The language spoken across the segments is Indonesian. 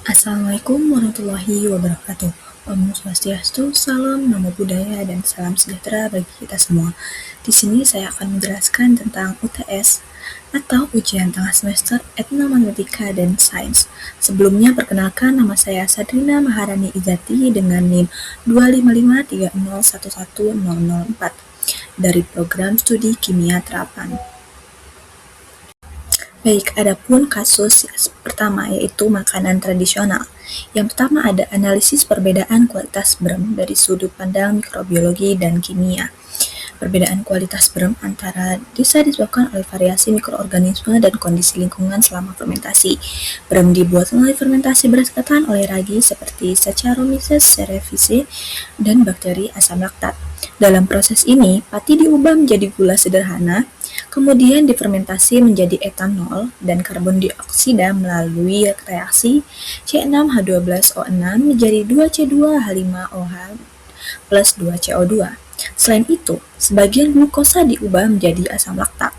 Assalamualaikum warahmatullahi wabarakatuh. Om Swastiastu, salam, namo buddhaya, dan salam sejahtera bagi kita semua. Di sini saya akan menjelaskan tentang UTS atau ujian tengah semester Etnomatematika dan Sains. Sebelumnya perkenalkan, nama saya Sadrina Maharani Izati dengan NIM 25530111004 dari program studi kimia terapan. Baik, adapun kasus pertama yaitu makanan tradisional. Yang pertama ada analisis perbedaan kualitas brem dari sudut pandang mikrobiologi dan kimia. Perbedaan kualitas brem antara bisa disebabkan oleh variasi mikroorganisme dan kondisi lingkungan selama fermentasi. Brem dibuat melalui fermentasi beras ketan oleh ragi seperti Saccharomyces cerevisiae dan bakteri asam laktat. Dalam proses ini, pati diubah menjadi gula sederhana, kemudian difermentasi menjadi etanol dan karbon dioksida melalui reaksi C6H12O6 menjadi 2C2H5OH plus 2CO2. Selain itu, sebagian glukosa diubah menjadi asam laktat.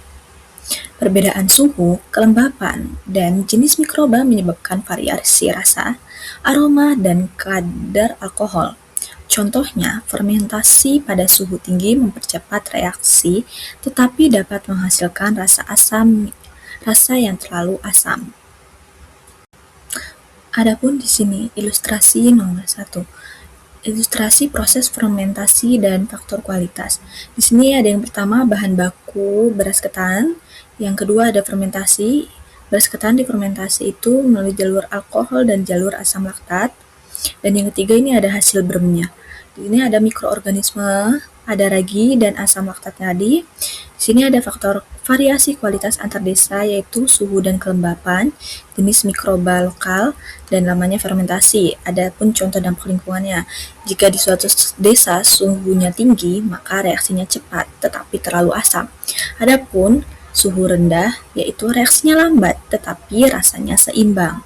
Perbedaan suhu, kelembapan, dan jenis mikroba menyebabkan variasi rasa, aroma, dan kadar alkohol. Contohnya, fermentasi pada suhu tinggi mempercepat reaksi, tetapi dapat menghasilkan rasa yang terlalu asam. Adapun di sini ilustrasi nomor 1. Ilustrasi proses fermentasi dan faktor kualitas. Di sini ada yang pertama bahan baku beras ketan, yang kedua ada fermentasi. Beras ketan difermentasi itu melalui jalur alkohol dan jalur asam laktat. Dan yang ketiga ini ada hasil bremnya. Di sini ada mikroorganisme, ada ragi dan asam laktat tadi. Di sini ada faktor variasi kualitas antar desa yaitu suhu dan kelembapan, jenis mikroba lokal, dan lamanya fermentasi. Adapun contoh dampak lingkungannya. Jika di suatu desa suhunya tinggi, maka reaksinya cepat tetapi terlalu asam. Adapun suhu rendah yaitu reaksinya lambat tetapi rasanya seimbang.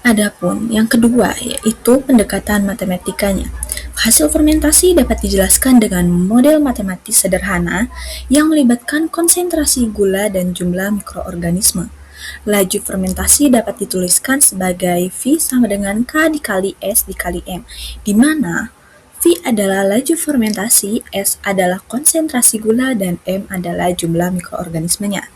Adapun yang kedua yaitu pendekatan matematikanya. Hasil fermentasi dapat dijelaskan dengan model matematis sederhana yang melibatkan konsentrasi gula dan jumlah mikroorganisme. Laju fermentasi dapat dituliskan sebagai V sama dengan K dikali S dikali M, di mana V adalah laju fermentasi, S adalah konsentrasi gula, dan M adalah jumlah mikroorganismenya.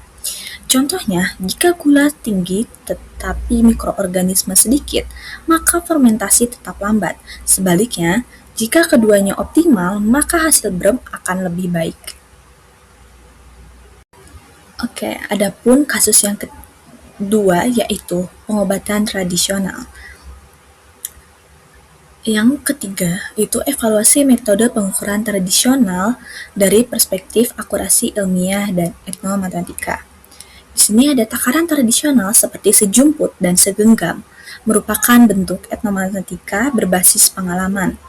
Contohnya, jika gula tinggi tetapi mikroorganisme sedikit, maka fermentasi tetap lambat. Sebaliknya, jika keduanya optimal, maka hasil brem akan lebih baik. Oke, adapun kasus yang kedua yaitu pengobatan tradisional. Yang ketiga, itu evaluasi metode pengukuran tradisional dari perspektif akurasi ilmiah dan etnomatematika. Di sini ada takaran tradisional seperti sejumput dan segenggam, merupakan bentuk etnomatematika berbasis pengalaman.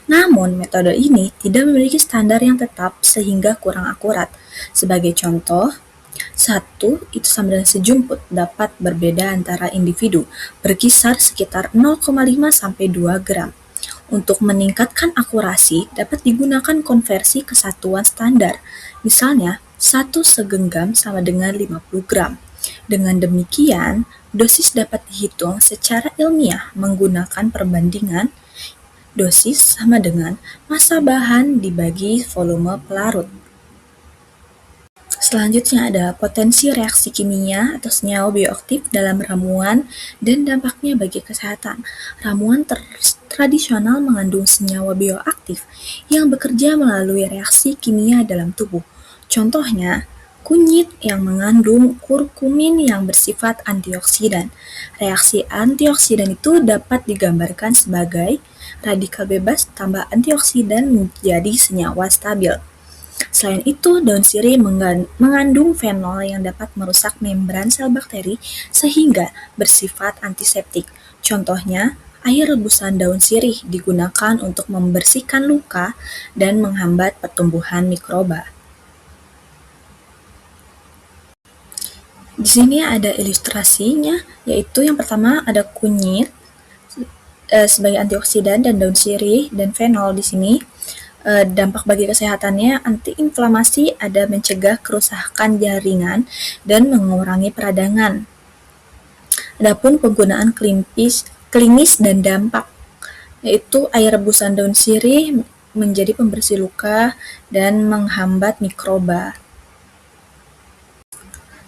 Namun, metode ini tidak memiliki standar yang tetap sehingga kurang akurat. Sebagai contoh, 1 itu sama dengan sejumput dapat berbeda antara individu, berkisar sekitar 0,5 sampai 2 gram. Untuk meningkatkan akurasi, dapat digunakan konversi kesatuan standar. Misalnya, 1 segenggam sama dengan 50 gram. Dengan demikian, dosis dapat dihitung secara ilmiah menggunakan perbandingan dosis sama dengan massa bahan dibagi volume pelarut. Selanjutnya ada potensi reaksi kimia atau senyawa bioaktif dalam ramuan dan dampaknya bagi kesehatan. Ramuan tradisional mengandung senyawa bioaktif yang bekerja melalui reaksi kimia dalam tubuh. Contohnya, kunyit yang mengandung kurkumin yang bersifat antioksidan. Reaksi antioksidan itu dapat digambarkan sebagai radikal bebas tambah antioksidan menjadi senyawa stabil. Selain itu, daun sirih mengandung fenol yang dapat merusak membran sel bakteri sehingga bersifat antiseptik. Contohnya, air rebusan daun sirih digunakan untuk membersihkan luka dan menghambat pertumbuhan mikroba. Di sini ada ilustrasinya, yaitu yang pertama ada kunyit sebagai antioksidan dan daun sirih dan fenol di sini. Dampak bagi kesehatannya antiinflamasi, ada mencegah kerusakan jaringan dan mengurangi peradangan. Adapun penggunaan klinis dan dampak, yaitu air rebusan daun sirih menjadi pembersih luka dan menghambat mikroba.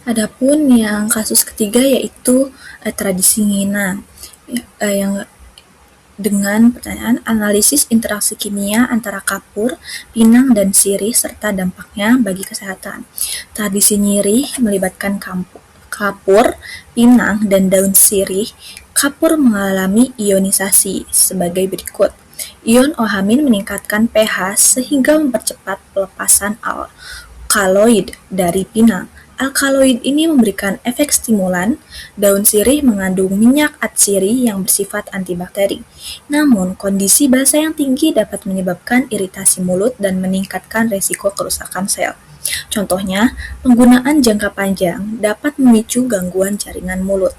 Adapun yang kasus ketiga yaitu tradisi ngina, yang dengan pertanyaan analisis interaksi kimia antara kapur, pinang, dan sirih serta dampaknya bagi kesehatan. Tradisi nyirih melibatkan kapur, pinang, dan daun sirih. Kapur mengalami ionisasi sebagai berikut. Ion OH- meningkatkan pH sehingga mempercepat pelepasan alkaloid dari pinang. Alkaloid ini memberikan efek stimulan. Daun sirih mengandung minyak atsiri yang bersifat antibakteri. Namun, kondisi basa yang tinggi dapat menyebabkan iritasi mulut dan meningkatkan resiko kerusakan sel. Contohnya, penggunaan jangka panjang dapat memicu gangguan jaringan mulut.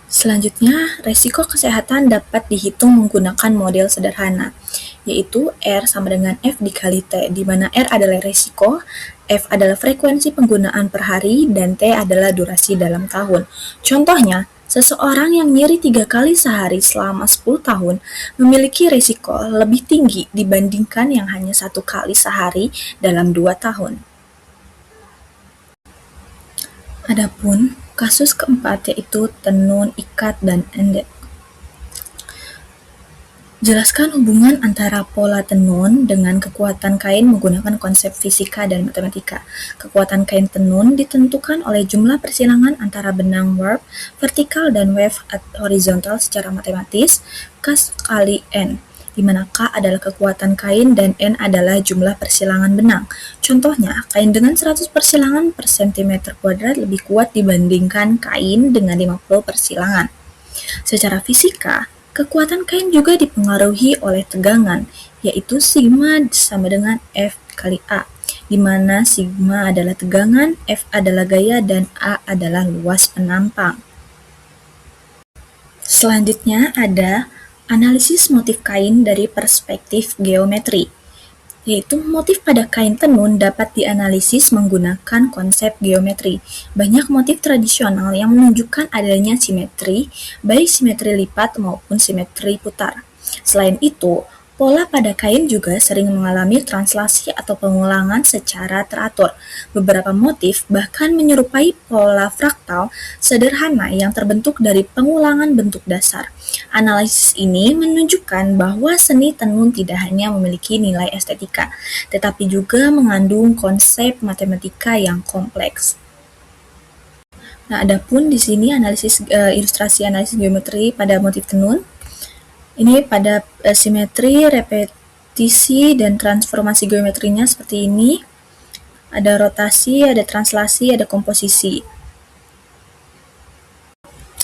Selanjutnya, resiko kesehatan dapat dihitung menggunakan model sederhana, yaitu R sama dengan F dikali T, di mana R adalah resiko, F adalah frekuensi penggunaan per hari, dan T adalah durasi dalam tahun. Contohnya, seseorang yang nyeri 3 kali sehari selama 10 tahun memiliki resiko lebih tinggi dibandingkan yang hanya 1 kali sehari dalam 2 tahun. Adapun kasus keempat yaitu tenun, ikat, dan endek. Jelaskan hubungan antara pola tenun dengan kekuatan kain menggunakan konsep fisika dan matematika. Kekuatan kain tenun ditentukan oleh jumlah persilangan antara benang warp vertikal dan wave horizontal secara matematis, K kali N, di mana K adalah kekuatan kain dan N adalah jumlah persilangan benang. Contohnya, kain dengan 100 persilangan per cm kuadrat lebih kuat dibandingkan kain dengan 50 persilangan. Secara fisika, kekuatan kain juga dipengaruhi oleh tegangan, yaitu sigma sama dengan F kali A, di mana sigma adalah tegangan, F adalah gaya, dan A adalah luas penampang. Selanjutnya ada analisis motif kain dari perspektif geometri, yaitu motif pada kain tenun dapat dianalisis menggunakan konsep geometri. Banyak motif tradisional yang menunjukkan adanya simetri, baik simetri lipat maupun simetri putar. Selain itu, pola pada kain juga sering mengalami translasi atau pengulangan secara teratur. Beberapa motif bahkan menyerupai pola fraktal sederhana yang terbentuk dari pengulangan bentuk dasar. Analisis ini menunjukkan bahwa seni tenun tidak hanya memiliki nilai estetika, tetapi juga mengandung konsep matematika yang kompleks. Nah, adapun di sini ilustrasi analisis geometri pada motif tenun. Ini pada simetri, repetisi, dan transformasi geometrinya seperti ini. Ada rotasi, ada translasi, ada komposisi.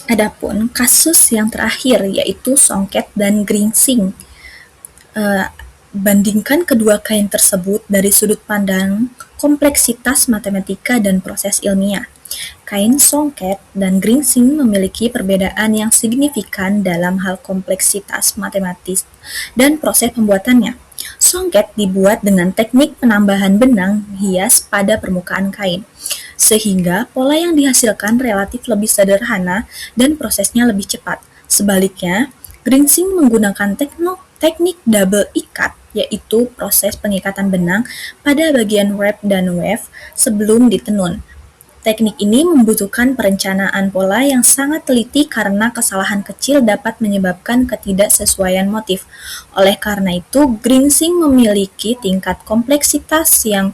Adapun kasus yang terakhir yaitu songket dan gringsing. Bandingkan kedua kain tersebut dari sudut pandang kompleksitas matematika dan proses ilmiah. Kain songket dan gringsing memiliki perbedaan yang signifikan dalam hal kompleksitas matematis dan proses pembuatannya. Songket dibuat dengan teknik penambahan benang hias pada permukaan kain, sehingga pola yang dihasilkan relatif lebih sederhana dan prosesnya lebih cepat. Sebaliknya, gringsing menggunakan teknik double ikat, yaitu proses pengikatan benang pada bagian warp dan wave sebelum ditenun. Teknik ini membutuhkan perencanaan pola yang sangat teliti karena kesalahan kecil dapat menyebabkan ketidaksesuaian motif. Oleh karena itu, gringsing memiliki tingkat kompleksitas yang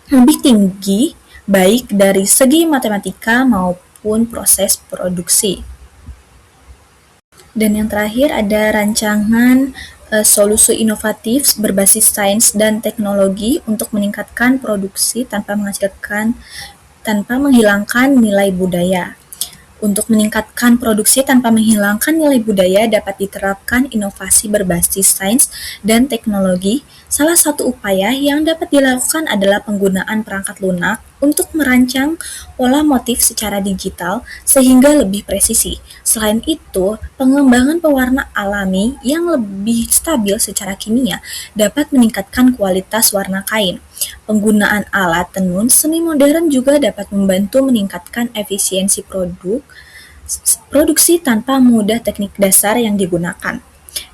lebih tinggi baik dari segi matematika maupun proses produksi. Dan yang terakhir ada rancangan solusi inovatif berbasis sains dan teknologi untuk meningkatkan produksi tanpa menghilangkan nilai budaya. Untuk meningkatkan produksi tanpa menghilangkan nilai budaya dapat diterapkan inovasi berbasis sains dan teknologi. Salah satu upaya yang dapat dilakukan adalah penggunaan perangkat lunak untuk merancang pola motif secara digital sehingga lebih presisi. Selain itu, pengembangan pewarna alami yang lebih stabil secara kimia dapat meningkatkan kualitas warna kain. Penggunaan alat tenun seni modern juga dapat membantu meningkatkan efisiensi produksi tanpa mengubah teknik dasar yang digunakan.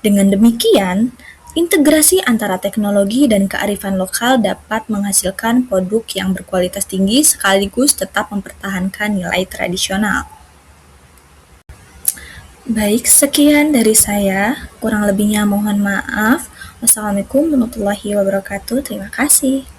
Dengan demikian, integrasi antara teknologi dan kearifan lokal dapat menghasilkan produk yang berkualitas tinggi sekaligus tetap mempertahankan nilai tradisional. Baik, sekian dari saya. Kurang lebihnya mohon maaf. Wassalamualaikum warahmatullahi wabarakatuh. Terima kasih.